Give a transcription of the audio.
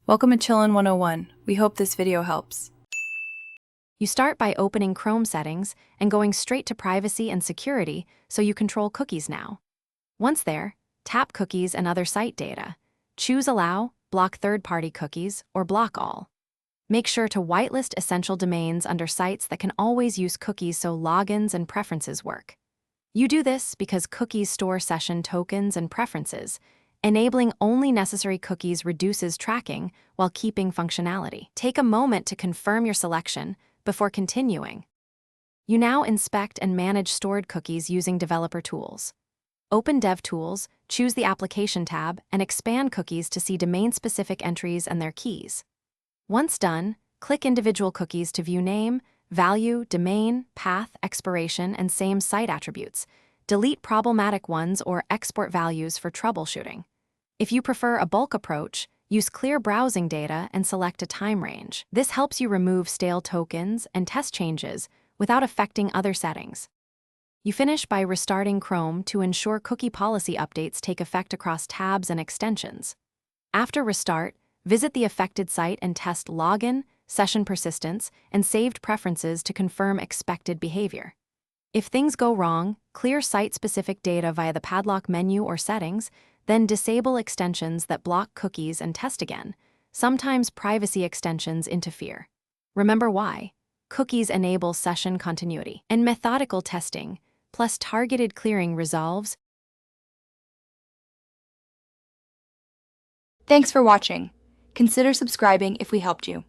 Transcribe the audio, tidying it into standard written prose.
Welcome to Chillin' 101. We hope this video helps. You start by opening Chrome settings and going straight to privacy and security so you control cookies now. Once there, tap cookies and other site data. Choose allow, block third-party cookies, or block all. Make sure to whitelist essential domains under sites that can always use cookies so logins and preferences work. You do this because cookies store session tokens and preferences. Enabling only necessary cookies reduces tracking while keeping functionality. Take a moment to confirm your selection before continuing. You now inspect and manage stored cookies using developer tools. Open DevTools, choose the Application tab, and expand cookies to see domain-specific entries and their keys. Once done, click individual cookies to view name, value, domain, path, expiration, and same site attributes. Delete problematic ones or export values for troubleshooting. If you prefer a bulk approach, use clear browsing data and select a time range. This helps you remove stale tokens and test changes without affecting other settings. You finish by restarting Chrome to ensure cookie policy updates take effect across tabs and extensions. After restart, visit the affected site and test login, session persistence, and saved preferences to confirm expected behavior. If things go wrong, clear site-specific data via the padlock menu or settings, then disable extensions that block cookies and test again. Sometimes privacy extensions interfere. Remember why. Cookies enable session continuity, and methodical testing, plus targeted clearing resolves. Thanks for watching. Consider subscribing if we helped you.